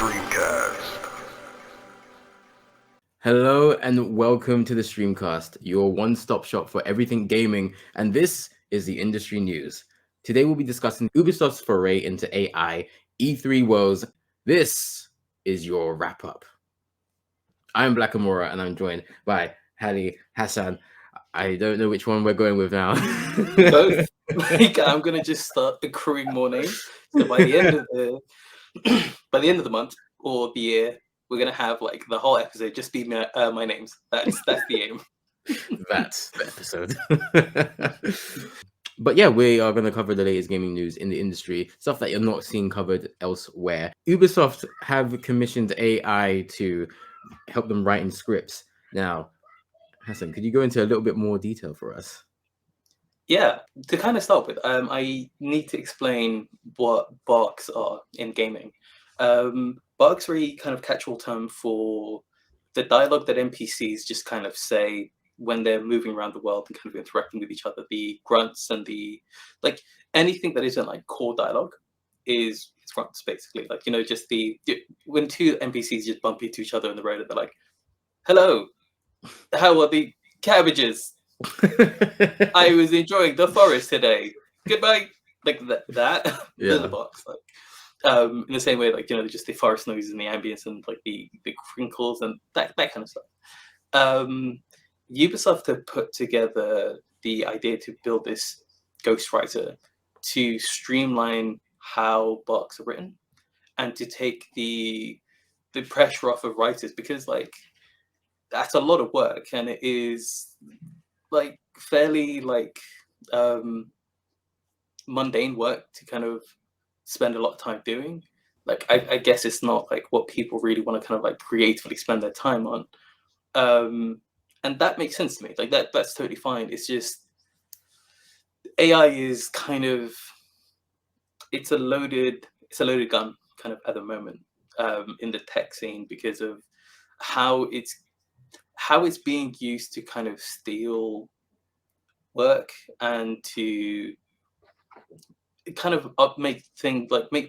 Streamcast. Hello and welcome to the Streamcast, your one-stop shop for everything gaming, and this is the industry news. Today we'll be discussing Ubisoft's foray into AI, E3 Worlds. This is your wrap-up. I'm Blackamura and I'm joined by Hali, Hassan. I don't know which one we're going with now. Both. I'm gonna just start accruing more names. So by the end of the month or the year, we're gonna have like the whole episode just be my names. That's the aim. That's the episode. But yeah, we are going to cover the latest gaming news in the industry, stuff that you're not seeing covered elsewhere. Ubisoft have commissioned AI to help them write in scripts. Now, Hassan, could you go into a little bit more detail for us? Yeah, to kind of start with, I need to explain what barks are in gaming. Barks are a kind of catch-all term for the dialogue that NPCs just kind of say when they're moving around the world and kind of interacting with each other. The grunts and the like anything that isn't like core dialogue is grunts basically. Like just when two NPCs just bump into each other on the road and they're like, "Hello, how are the cabbages? I was enjoying the forest today. Goodbye." Like that. Yeah. The box. Like in the same way, like just the forest noises and the ambience and like the crinkles and that kind of stuff. Ubisoft have put together the idea to build this ghostwriter to streamline how books are written and to take the pressure off of writers, because like that's a lot of work and it is like fairly like mundane work to kind of spend a lot of time doing. Like I guess it's not like what people really want to kind of like creatively spend their time on. And that makes sense to me. Like that's totally fine. It's just AI is kind of it's a loaded gun kind of at the moment in the tech scene because of how it's being used to kind of steal work and to kind of make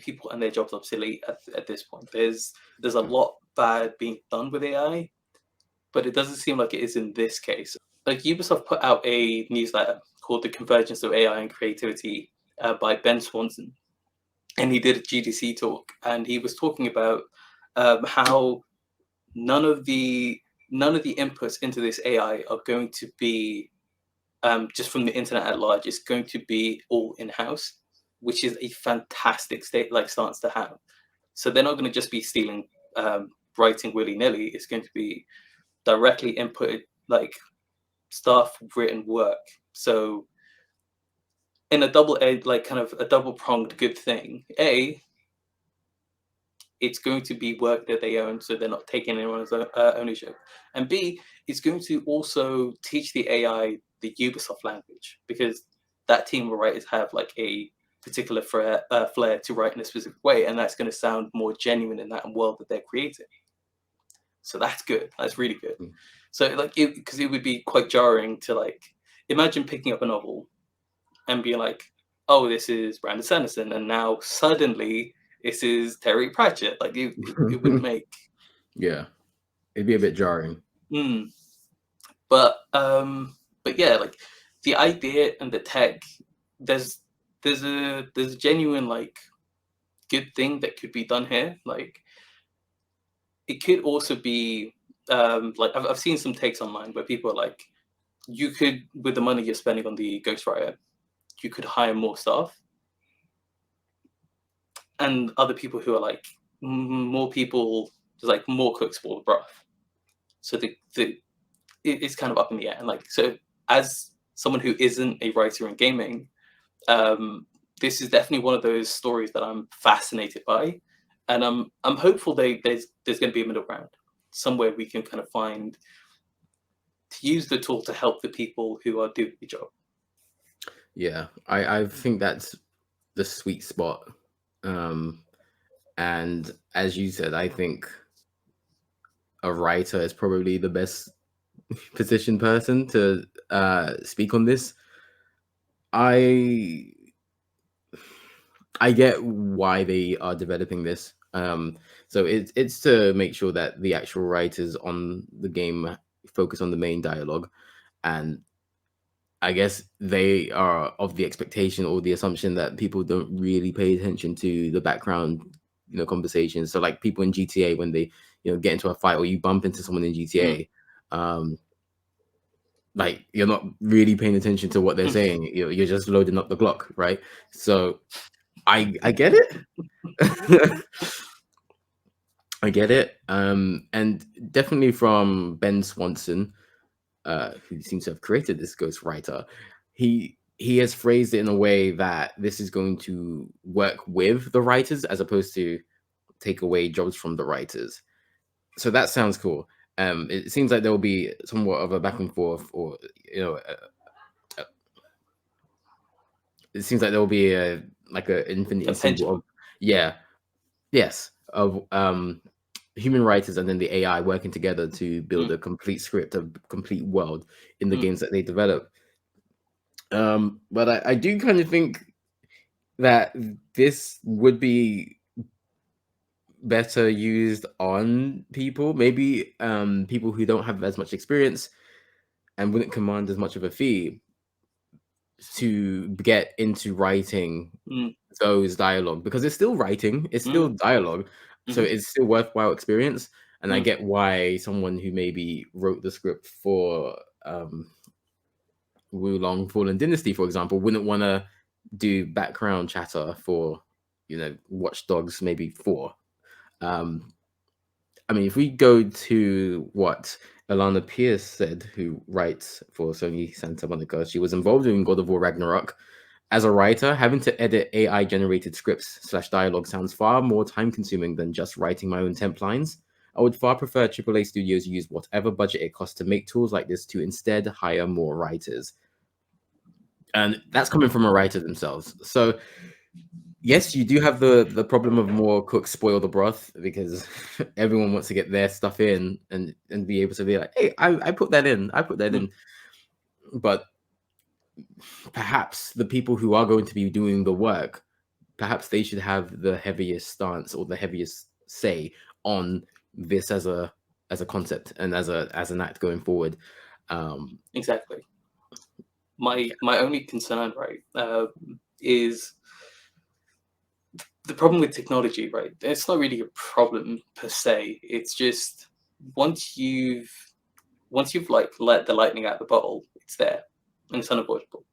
people and their jobs obsolete at this point. There's a lot bad being done with AI, but it doesn't seem like it is in this case. Like Ubisoft put out a newsletter called "The Convergence of AI and Creativity" by Ben Swanson, and he did a GDC talk, and he was talking about how none of the inputs into this AI are going to be just from the internet at large. It's going to be all in-house, which is a fantastic stance to have. So they're not going to just be stealing writing willy-nilly. It's going to be directly inputted, like staff written work. So in a double-pronged good thing. A, it's going to be work that they own, so they're not taking anyone's ownership. And B, it's going to also teach the AI the Ubisoft language, because that team of writers have like a particular flair to write in a specific way, and that's going to sound more genuine in that world that they're creating. So that's good. That's really good. So like, because it would be quite jarring to like imagine picking up a novel and being like, "Oh, this is Brandon Sanderson," and now suddenly this is Terry Pratchett. Like it wouldn't make. Yeah, it'd be a bit jarring. But yeah, like the idea and the tech, there's a genuine like good thing that could be done here. Like it could also be like I've seen some takes online where people are like, you could, with the money you're spending on the ghostwriter, you could hire more staff, and other people who are like more people, there's like more cooks for the broth. So it's kind of up in the air. And like, so as someone who isn't a writer in gaming, this is definitely one of those stories that I'm fascinated by, and I'm hopeful there's going to be a middle ground somewhere we can kind of find to use the tool to help the people who are doing the job. Yeah, I think that's the sweet spot. And as you said, I think a writer is probably the best positioned person to speak on this. I get why they are developing this. So it's to make sure that the actual writers on the game focus on the main dialogue, and I guess they are of the expectation or the assumption that people don't really pay attention to the background, conversations. So like people in GTA, when they, get into a fight or you bump into someone in GTA, like you're not really paying attention to what they're saying. You're just loading up the Glock, right? So I get it. I get it. And definitely from Ben Swanson, who seems to have created this ghostwriter, he has phrased it in a way that this is going to work with the writers as opposed to take away jobs from the writers. So that sounds cool. It seems like there will be somewhat of a back and forth, or it seems like there will be a infinity symbol of human writers and then the AI working together to build a complete script, a complete world in the games that they develop. But I do kind of think that this would be better used on people, maybe people who don't have as much experience and wouldn't command as much of a fee to get into writing those dialogue, because it's still writing, it's still dialogue, so it's still worthwhile experience. And I get why someone who maybe wrote the script for Wulong Fallen Dynasty, for example, wouldn't want to do background chatter for Watch Dogs maybe 4. I mean, if we go to what Alana Pierce said, who writes for Sony Santa Monica, she was involved in God of War Ragnarok. As a writer, having to edit AI-generated scripts/dialogue sounds far more time-consuming than just writing my own temp lines. I would far prefer AAA studios use whatever budget it costs to make tools like this to instead hire more writers. And that's coming from a writer themselves. So yes, you do have the problem of more cooks spoil the broth, because everyone wants to get their stuff in and be able to be like, hey, I put that in. But perhaps the people who are going to be doing the work, perhaps they should have the heaviest stance or the heaviest say on this as a concept and as an act going forward. Exactly. My only concern, right, is the problem with technology, right? It's not really a problem per se. It's just once you've like let the lightning out of the bottle, it's there and it's unavoidable.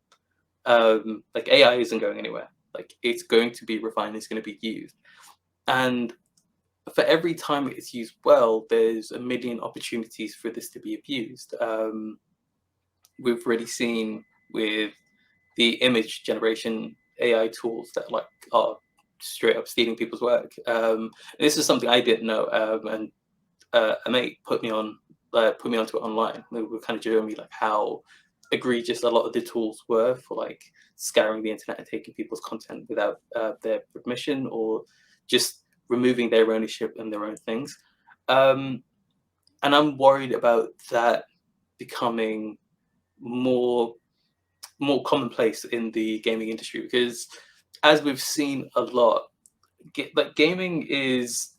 Like AI isn't going anywhere. Like it's going to be refined. It's going to be used, and for every time it's used well, there's a million opportunities for this to be abused. We've already seen with the image generation AI tools that like are straight up stealing people's work. This is something I didn't know, and a mate put me onto it online. They were kind of showing me like how egregious a lot of the tools were for like scouring the internet and taking people's content without their permission, or just removing their ownership and their own things. And I'm worried about that becoming more commonplace in the gaming industry, because as we've seen a lot, like gaming is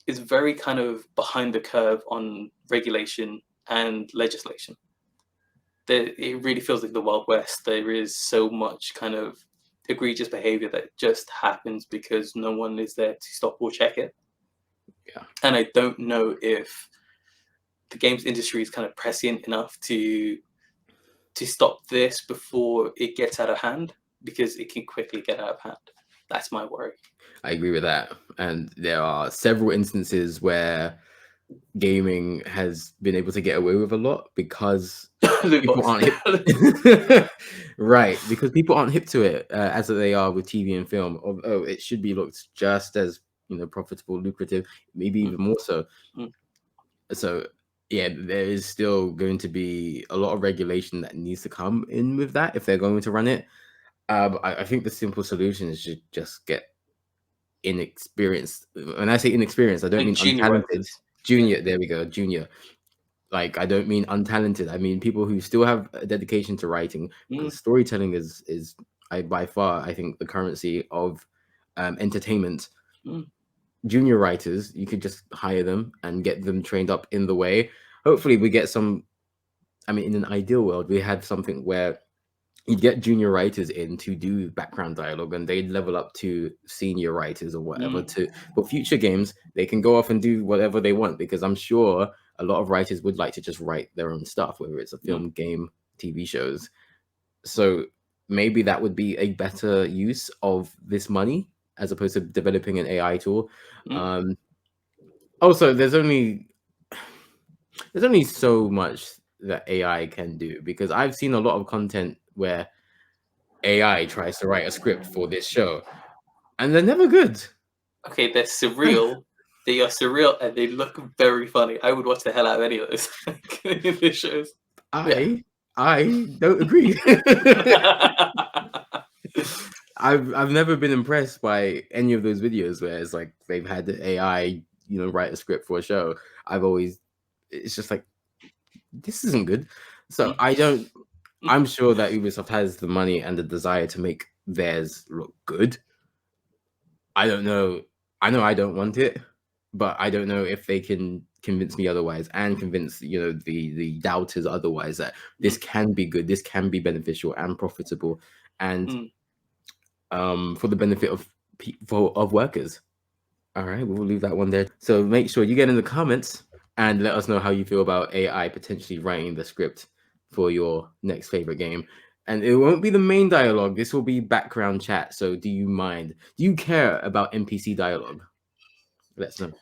very kind of behind the curve on regulation and legislation. It really feels like the Wild West. There is so much kind of egregious behavior that just happens because no one is there to stop or check it. Yeah. And I don't know if the games industry is kind of prescient enough to stop this before it gets out of hand, because it can quickly get out of hand. That's my worry. I agree with that. And there are several instances where gaming has been able to get away with a lot because people aren't hip. Right, because people aren't hip to it as they are with TV and film. Oh, it should be looked just as profitable, lucrative, maybe even more so. So yeah, there is still going to be a lot of regulation that needs to come in with that if they're going to run it. I think the simple solution is to just get inexperienced. When I say inexperienced, I don't mean untalented. Junior, there we go, junior. Like, I don't mean untalented. I mean people who still have a dedication to writing, because storytelling is by far, I think, the currency of entertainment. junior writers, you could just hire them and get them trained up in the way. Hopefully, we get some. I mean, in an ideal world, we had something where you'd get junior writers in to do background dialogue, and they'd level up to senior writers or whatever. To for future games, they can go off and do whatever they want, because I'm sure a lot of writers would like to just write their own stuff, whether it's a film, game, TV shows. So maybe that would be a better use of this money as opposed to developing an AI tool. Also, there's only so much that AI can do, because I've seen a lot of content where AI tries to write a script for this show, and they're never good. Okay, they're surreal. They are surreal, and they look very funny. I would watch the hell out of any of those shows. I don't agree. I've never been impressed by any of those videos where it's like they've had the AI, write a script for a show. It's just like, this isn't good. So I'm sure that Ubisoft has the money and the desire to make theirs look good. I don't know. I know I don't want it, but I don't know if they can convince me otherwise, and convince the doubters otherwise, that this can be good, this can be beneficial and profitable, and for the benefit of workers. All right, we'll leave that one there. So make sure you get in the comments and let us know how you feel about AI potentially writing the script for your next favorite game. And it won't be the main dialogue. This will be background chat. So do you mind? Do you care about NPC dialogue? Let's know.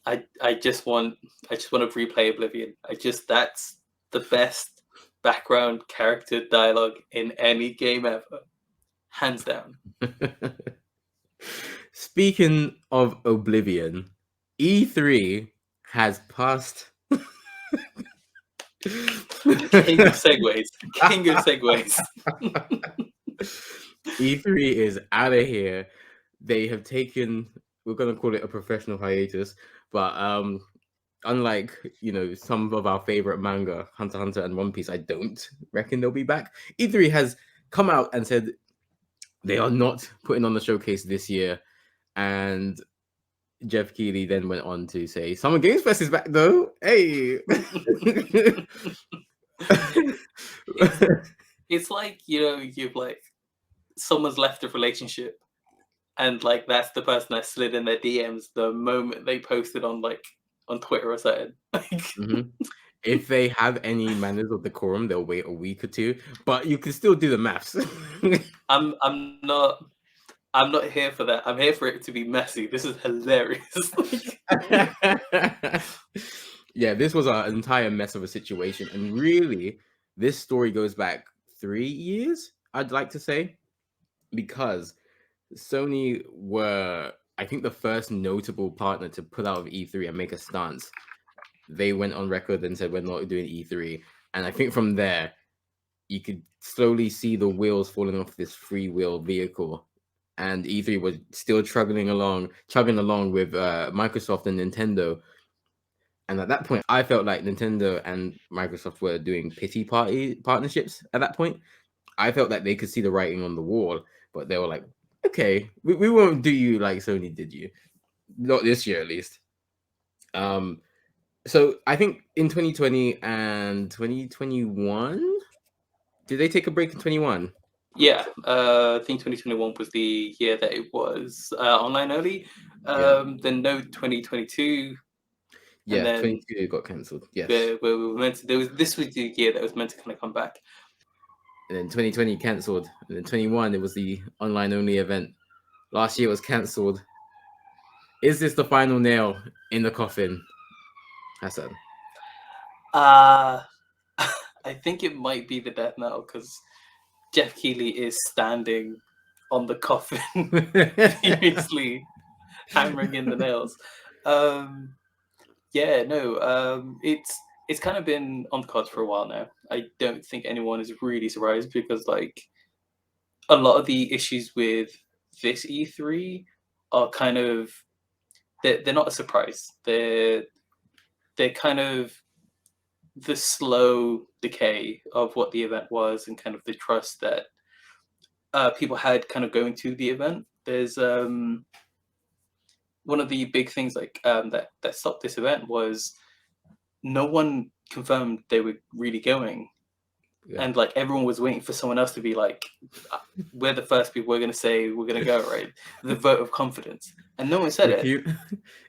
I just want to replay Oblivion. That's the best background character dialogue in any game ever, hands down. Speaking of Oblivion, E3 has passed. King of segues. King of segues. E3 is out of here. They have taken, we're going to call it a professional hiatus, but unlike, some of our favorite manga, Hunter x Hunter and One Piece, I don't reckon they'll be back. E3 has come out and said they are not putting on the showcase this year. And Jeff Keighley then went on to say, Summer Games Fest is back though. Hey. It's like, you've like, someone's left a relationship, and like that's the person that slid in their DMs the moment they posted on Twitter or something. If they have any manners or decorum, they'll wait a week or two, but you can still do the maths. I'm not here for that. I'm here for it to be messy. This is hilarious. Yeah, this was an entire mess of a situation, and really, this story goes back 3 years, I'd like to say, because Sony were, I think, the first notable partner to pull out of E3 and make a stance. They went on record and said, we're not doing E3. And I think from there, you could slowly see the wheels falling off this freewheel vehicle. And E3 was still chugging along with Microsoft and Nintendo. And at that point, I felt like Nintendo and Microsoft were doing pity party partnerships at that point. I felt like they could see the writing on the wall, but they were like, okay, we won't do you like Sony did you. Not this year, at least. So I think in 2020 and 2021, did they take a break in 21? Yeah, I think 2021 was the year that it was online only. Then no 2022. Yeah, and then 22 got cancelled. Yes. Where we were meant to. This was the year that was meant to kind of come back. And then 2020 cancelled. And then 21, it was the online only event. Last year was cancelled. Is this the final nail in the coffin, Hassan? I think it might be the death knell, because Jeff Keighley is standing on the coffin, furiously hammering in the nails. It's kind of been on the cards for a while now. I don't think anyone is really surprised, because like a lot of the issues with this E3 are kind of, they're not a surprise. They're kind of the slow decay of what the event was, and kind of the trust that people had kind of going to the event. There's one of the big things like that stopped this event was no one confirmed they were really going. Yeah. And like everyone was waiting for someone else to be like, we're the first people we're going to say we're going to go, right? The vote of confidence. And no one said it.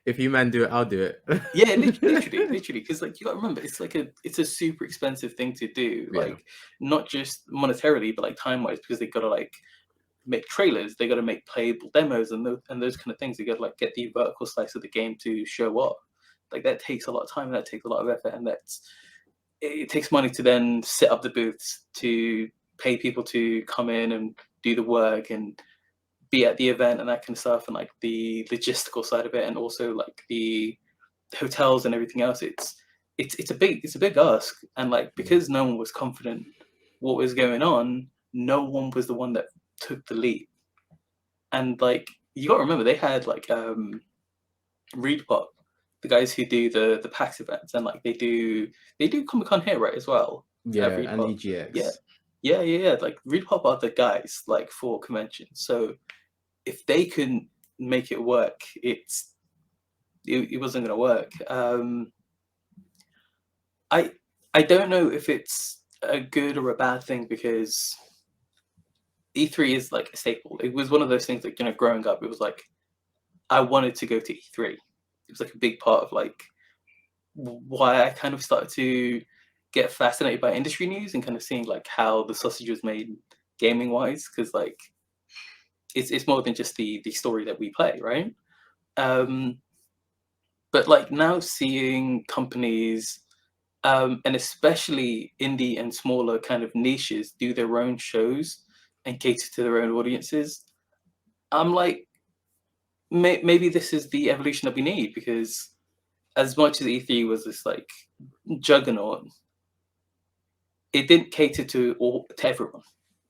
If you man do it, I'll do it. Yeah, literally, because like you got to remember, it's a super expensive thing to do, Yeah. like not just monetarily, but like time wise, because they got to like make trailers, they got to make playable demos, and those kind of things. They got to like get the vertical slice of the game to show up. Like that takes a lot of time, and that takes a lot of effort, and it takes money to then set up the booths, to pay people to come in and do the work and be at the event and that kind of stuff, and like the logistical side of it, and also like the hotels and everything else. It's a big ask, and like because no one was confident what was going on, no one was the one that took the lead. And like you got to remember, they had like Reedpop, the guys who do the PAX events, and like they do Comic-Con here, right, as well. Yeah, and EGX. Yeah. Like Reedpop are the guys like for conventions. So if they couldn't make it work, it wasn't going to work. I don't know if it's a good or a bad thing, because E3 is like a staple. It was one of those things that, you know, growing up, it was like I wanted to go to E3. It was like a big part of like why I kind of started to get fascinated by industry news and kind of seeing like how the sausage was made gaming wise, because like it's more than just the story that we play, right? But like now seeing companies, and especially indie and smaller kind of niches, do their own shows and cater to their own audiences, I'm like, maybe this is the evolution that we need, because as much as E3 was this like juggernaut, it didn't cater to everyone.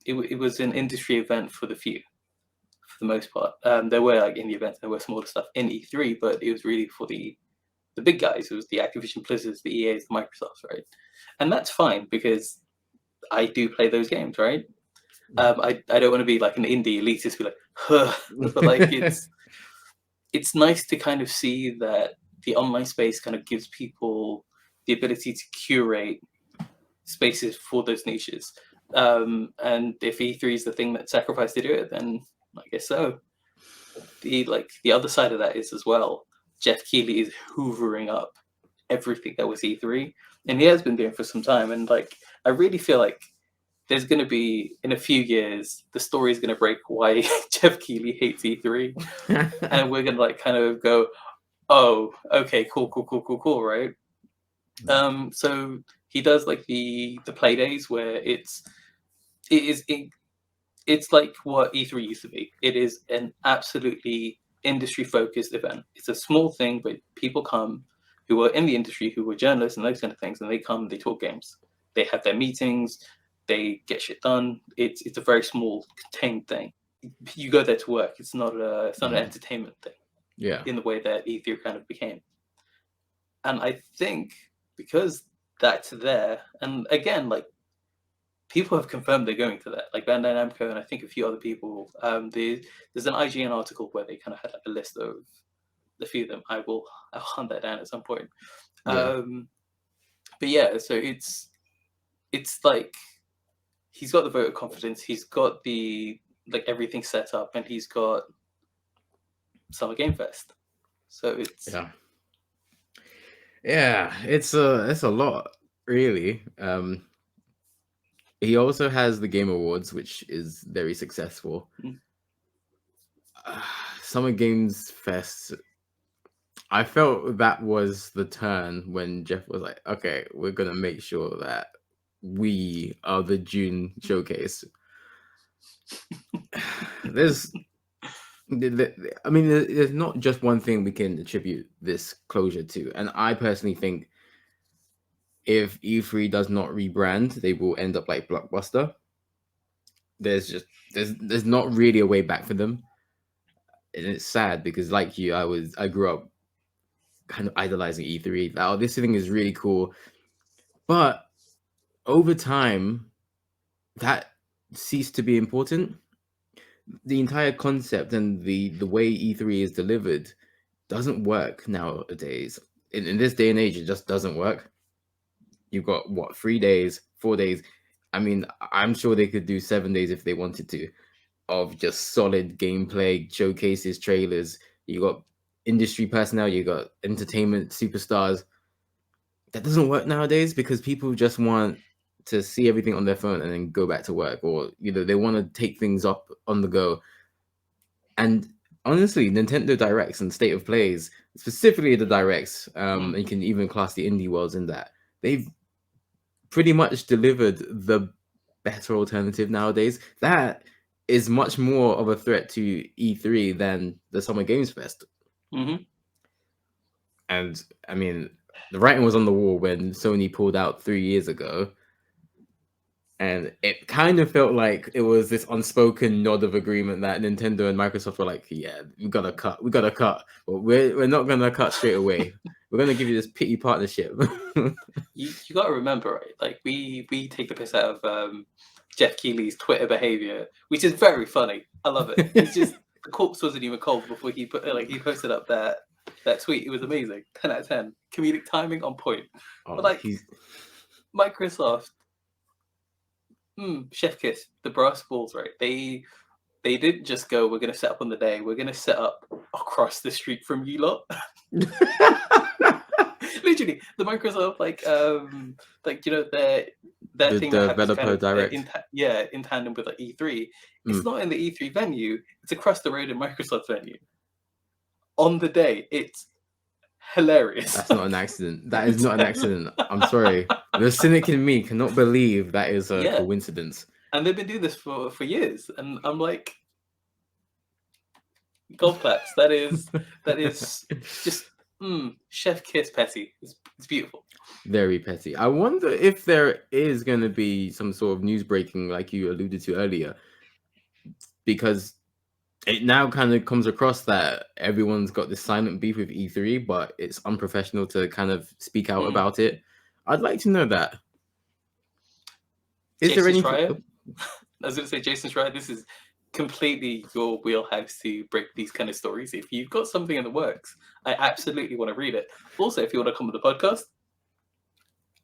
It was an industry event for the few, for the most part. There were like indie events, there were smaller stuff in E3, but it was really for the big guys. It was the Activision Blizzards, the EAs, the Microsofts, right? And that's fine, because I do play those games, right? I don't want to be like an indie elitist, be like, huh. But like it's nice to kind of see that the online space kind of gives people the ability to curate spaces for those niches. And if E3 is the thing that sacrificed to do it, then I guess so. The other side of that is as well, Jeff Keighley is hoovering up everything that was E3, and he has been doing for some time. And like, I really feel like there's going to be, in a few years, the story is going to break why Jeff Keighley hates E3, and we're going to like kind of go, oh, okay, cool, right? So he does like the play days where it's like what E3 used to be. It is an absolutely industry-focused event. It's a small thing, but people come who are in the industry, who were journalists and those kind of things, and they come, they talk games. They have their meetings, they get shit done. It's a very small, contained thing. You go there to work. It's not an entertainment thing. Yeah. In the way that E3 kind of became. And I think because that's there, and again, like, people have confirmed they're going to that, like Bandai Namco and I think a few other people. There's an IGN article where they kind of had like a list of the few of them. I'll hunt that down at some point. Yeah. But yeah, so it's like he's got the vote of confidence. He's got the like everything set up, and he's got Summer Game Fest. So it's yeah, it's a lot, really. He also has the Game Awards, which is very successful. Summer Games Fest, I felt that was the turn when Jeff was like, okay, we're going to make sure that we are the June showcase. There's not just one thing we can attribute this closure to. And I personally think if E3 does not rebrand, they will end up like Blockbuster. There's not really a way back for them. And it's sad because, like you, I grew up kind of idolizing E3. Oh, this thing is really cool. But over time, that ceased to be important. The entire concept and the way E3 is delivered doesn't work nowadays. In this day and age, it just doesn't work. You've got what, 3 days, 4 days. I mean, I'm sure they could do 7 days if they wanted to, of just solid gameplay, showcases, trailers. You got industry personnel, you got entertainment superstars. That doesn't work nowadays because people just want to see everything on their phone and then go back to work, or they want to take things up on the go. And honestly, Nintendo Directs and State of Plays, specifically the Directs, and you can even class the indie worlds in that, they've pretty much delivered the better alternative nowadays. That is much more of a threat to E3 than the Summer Games Fest. And I mean, the writing was on the wall when Sony pulled out 3 years ago. And it kind of felt like it was this unspoken nod of agreement that Nintendo and Microsoft were like, yeah, we gotta cut. But we're not gonna cut straight away. We're gonna give you this pity partnership. you gotta remember, right? Like we take the piss out of Jeff Keighley's Twitter behavior, which is very funny. I love it. It's just the corpse wasn't even cold before he posted up that tweet. It was amazing. 10 out of 10. Comedic timing on point. But Microsoft, chef kiss, the brass balls, right? They didn't just go, we're going to set up on the day. We're going to set up across the street from you lot. Literally, the Microsoft, their thing that happens developer direct. in tandem with E3. It's not in the E3 venue. It's across the road in Microsoft venue. On the day, it's hilarious. That's not an accident. That is not an accident. I'm sorry. The cynic in me cannot believe that is a coincidence. And they've been doing this for years, and I'm like, golf claps. That is just chef kiss petty. It's beautiful. Very petty. I wonder if there is going to be some sort of news breaking, like you alluded to earlier, because it now kind of comes across that everyone's got this silent beef with E3, but it's unprofessional to kind of speak out about it. I'd like to know that. Is there anything? I was going to say, Jason Schreier, this is completely your wheelhouse to break these kind of stories. If you've got something in the works, I absolutely want to read it. Also, if you want to come on the podcast,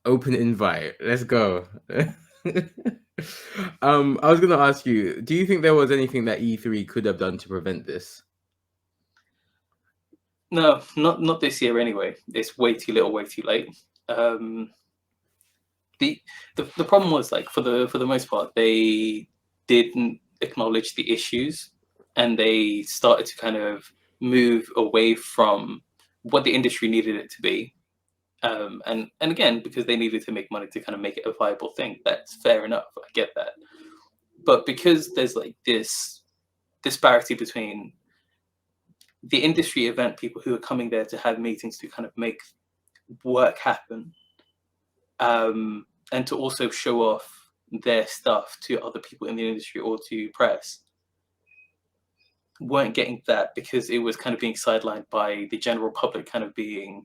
open invite. Let's go. I was going to ask you, do you think there was anything that E3 could have done to prevent this? No, not this year anyway. It's way too little, way too late. The problem was, like, for the most part, they didn't acknowledge the issues, and they started to kind of move away from what the industry needed it to be. And again, because they needed to make money to kind of make it a viable thing, that's fair enough. I get that. But because there's like this disparity between the industry event people who are coming there to have meetings to kind of make work happen, and to also show off their stuff to other people in the industry or to press, weren't getting that because it was kind of being sidelined by the general public kind of being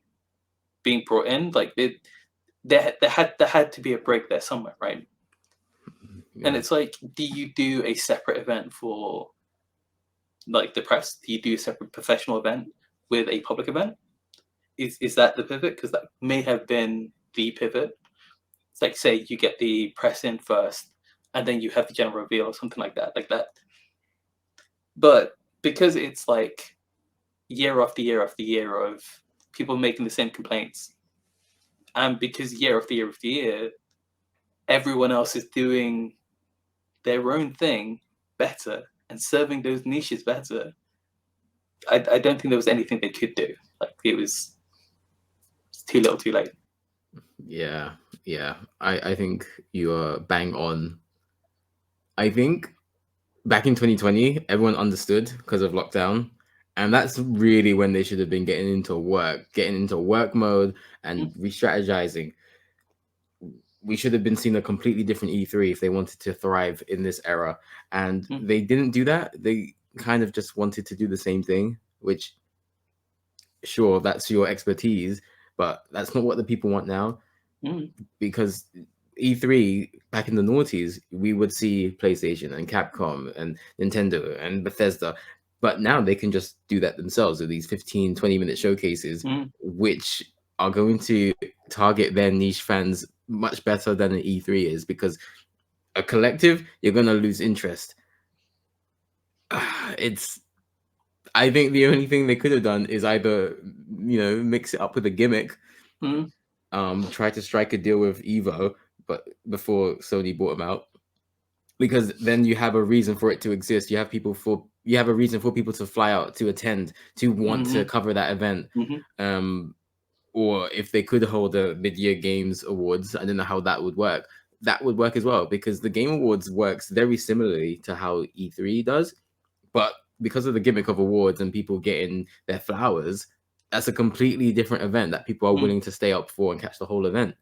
brought in. Like there had to be a break there somewhere, right? Yeah. And it's like, do you do a separate event for like the press? Do you do a separate professional event with a public event? Is that the pivot? Because that may have been the pivot. It's like, say you get the press in first and then you have the general reveal or something like that. But because it's like year after year after year of people making the same complaints, and because year after year after year, everyone else is doing their own thing better and serving those niches better, I don't think there was anything they could do. Like, it was too little too late. Yeah. I think you are bang on. I think back in 2020, everyone understood because of lockdown. And that's really when they should have been getting into work mode and re-strategizing. We should have been seeing a completely different E3 if they wanted to thrive in this era. And they didn't do that. They kind of just wanted to do the same thing, which, sure, that's your expertise, but that's not what the people want now. Because E3, back in the noughties, we would see PlayStation and Capcom and Nintendo and Bethesda But now they can just do that themselves with these 15, 20-minute showcases, which are going to target their niche fans much better than an E3 is, because a collective, you're going to lose interest. I think the only thing they could have done is either, mix it up with a gimmick, try to strike a deal with Evo, but before Sony bought them out, because then you have a reason for it to exist. You have a reason for people to fly out to attend, to want to cover that event. Or if they could hold a mid-year games awards, I don't know how that would work. That would work as well, because the Game Awards works very similarly to how E3 does, but because of the gimmick of awards and people getting their flowers, that's a completely different event that people are willing to stay up for and catch the whole event.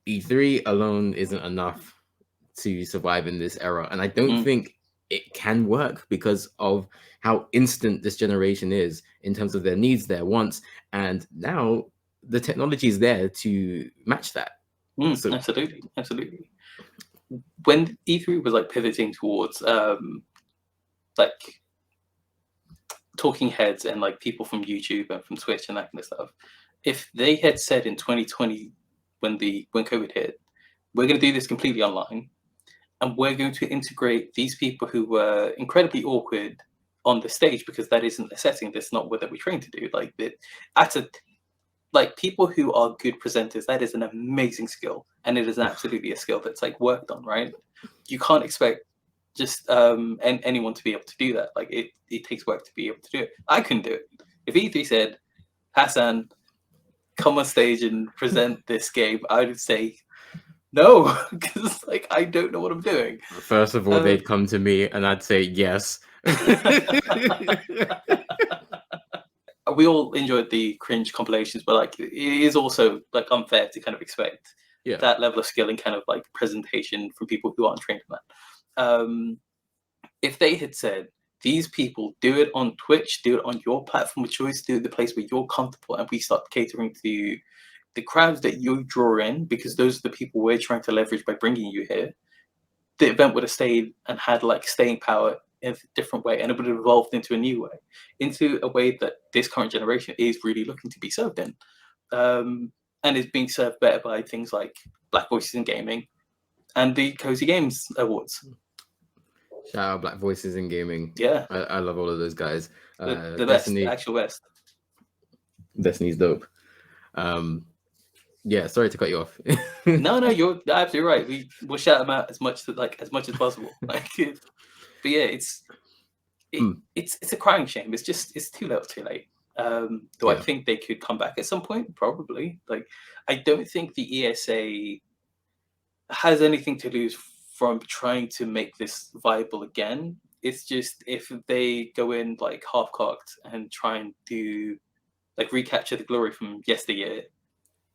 E3 alone isn't enough to survive in this era, and I don't think it can work because of how instant this generation is in terms of their needs, their wants, and now the technology is there to match that. So, absolutely. When E3 was like pivoting towards like talking heads and like people from YouTube and from Twitch and that kind of stuff, if they had said in 2020 when COVID hit, we're going to do this completely online, and we're going to integrate these people who were incredibly awkward on the stage because that isn't a setting, that's not what we trained to do. Like people who are good presenters, that is an amazing skill, and it is absolutely a skill that's like worked on, right? You can't expect just anyone to be able to do that. Like it takes work to be able to do it. I couldn't do it. If E3 said, Hassan, come on stage and present this game, I would say no, because like I don't know what I'm doing. First of all, they'd come to me and I'd say yes. We all enjoyed the cringe compilations, but like it is also like unfair to kind of expect that level of skill and kind of like presentation from people who aren't trained in that. If they had said, these people, do it on Twitch, do it on your platform of choice, do it the place where you're comfortable, and we start catering to the crowds that you draw in, because those are the people we're trying to leverage by bringing you here, the event would have stayed and had like staying power in a different way, and it would have evolved into a new way, into a way that this current generation is really looking to be served in, and is being served better by things like Black Voices in Gaming and the Cozy Games Awards. Shout out Black Voices in Gaming. Yeah, I love all of those guys. The best, the actual best. Destiny's dope. Yeah, sorry to cut you off. No, you're absolutely right. We'll shout them out as much as possible. But yeah, it's a crying shame. It's too little, too late. Do I think they could come back at some point? Probably. Like, I don't think the ESA has anything to lose from trying to make this viable again. It's just if they go in like half-cocked and try and do like recapture the glory from yesteryear,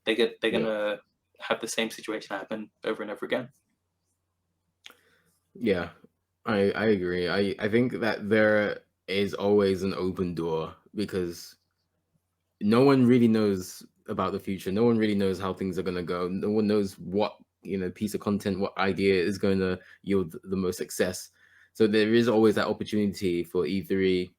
they're gonna have the same situation happen over and over again. Yeah, I agree. I think that there is always an open door, because no one really knows about the future. No one really knows how things are gonna go. No one knows what piece of content, what idea is going to yield the most success. So there is always that opportunity for E3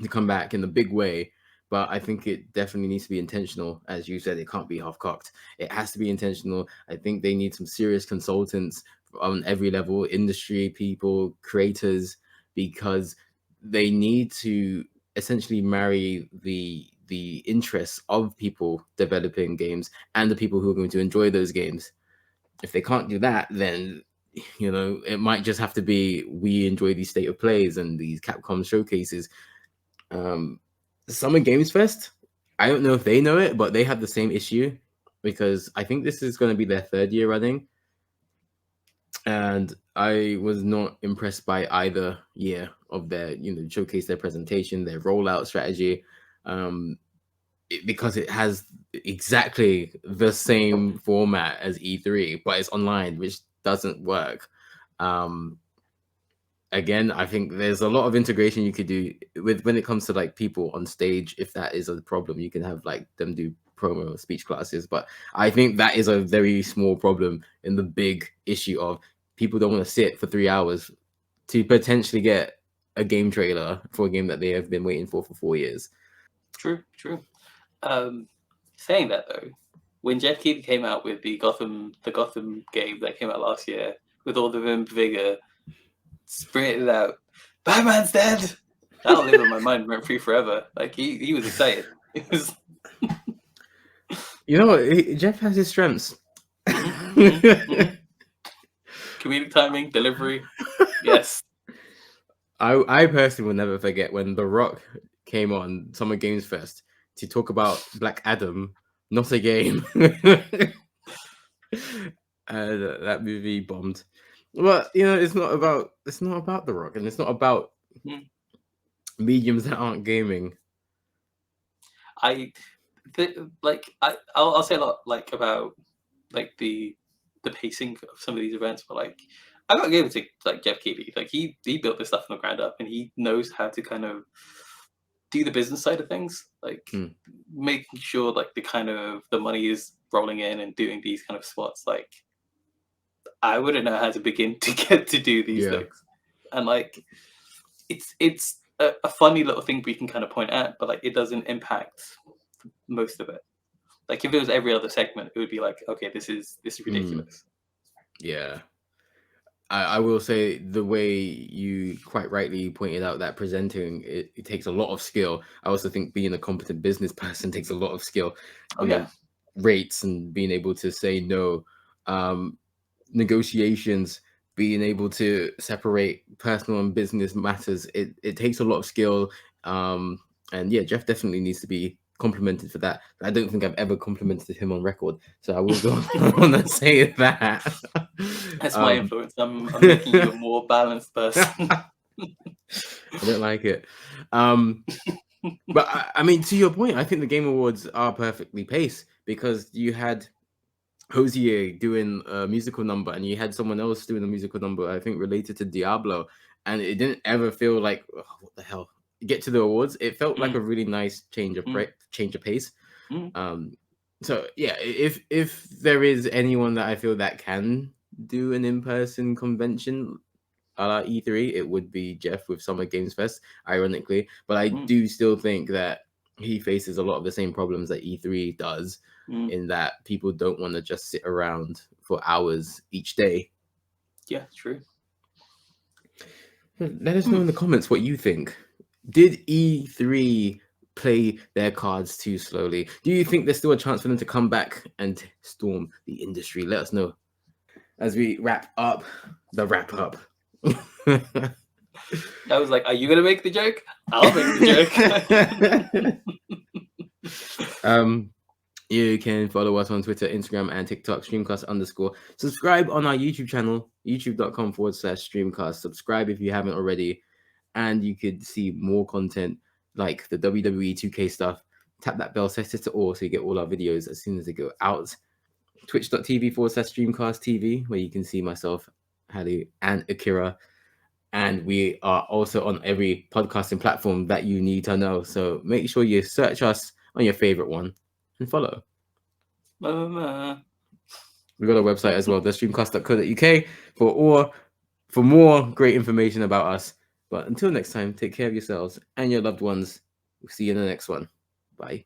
to come back in a big way. But I think it definitely needs to be intentional. As you said, it can't be half-cocked. It has to be intentional. I think they need some serious consultants on every level, industry people, creators, because they need to essentially marry the interests of people developing games and the people who are going to enjoy those games. If they can't do that, then it might just have to be, we enjoy these state of plays and these Capcom showcases. Summer Games Fest, I don't know if they know it, but they have the same issue, because I think this is going to be their third year running, and I was not impressed by either year of their showcase, their presentation, their rollout strategy, because it has exactly the same format as E3, but it's online, which doesn't work. Again, I think there's a lot of integration you could do when it comes to like people on stage. If that is a problem, you can have like them do promo speech classes, but I think that is a very small problem in the big issue of people don't want to sit for 3 hours to potentially get a game trailer for a game that they have been waiting for 4 years. True. Saying that though, when Jeff Keighley came out with the Gotham game that came out last year with all the vigor, sprinted out, Batman's dead. That'll live in my mind rent free forever. Like he was excited. It was. You know what? Jeff has his strengths. Comedic timing, delivery. Yes. I personally will never forget when The Rock came on Summer Games Fest to talk about Black Adam, not a game. That movie bombed. But you know, it's not about The Rock, and it's not about mediums that aren't gaming. I'll say a lot like about like the pacing of some of these events, but like I gotta give it to like Jeff Keighley. Like he built this stuff from the ground up, and he knows how to kind of do the business side of things, like making sure like the kind of the money is rolling in and doing these kind of spots. Like I wouldn't know how to begin to get to do these things, and like it's a funny little thing we can kind of point at, but like it doesn't impact most of it. Like if it was every other segment, it would be like, okay, this is ridiculous. Yeah. I will say the way you quite rightly pointed out that presenting it takes a lot of skill. I also think being a competent business person takes a lot of skill. Rates and being able to say no, negotiations, being able to separate personal and business matters. It takes a lot of skill. And yeah, Jeff definitely needs to be complimented for that. I don't think I've ever complimented him on record, so I will go on and say that. That's my influence. I'm making you a more balanced person. I don't like it. But I mean, to your point, I think the Game Awards are perfectly paced because you had Hosier doing a musical number and you had someone else doing a musical number, I think related to Diablo, and it didn't ever feel like, oh, what the hell? Get to the awards, it felt like a really nice change of pace. So yeah, if there is anyone that I feel that can do an in-person convention a la E3, it would be Jeff with Summer Games Fest, ironically. But I do still think that he faces a lot of the same problems that E3 does, in that people don't want to just sit around for hours each day. Yeah, true. Let us know in the comments what you think. Did E3 play their cards too slowly? Do you think there's still a chance for them to come back and storm the industry? Let us know as we wrap up the wrap up. I was like, are you gonna make the joke? I'll make the joke. You can follow us on Twitter, Instagram, and TikTok, Streamcast_. Subscribe on our YouTube channel, youtube.com/Streamcast. Subscribe if you haven't already. And you could see more content like the WWE 2K stuff. Tap that bell, set it to all so you get all our videos as soon as they go out. Twitch.tv/Streamcast TV, where you can see myself, Hali, and Akira. And we are also on every podcasting platform that you need to know. So make sure you search us on your favorite one and follow. We've got a website as well, thestreamcast.co.uk, for more great information about us. But until next time, take care of yourselves and your loved ones. We'll see you in the next one. Bye.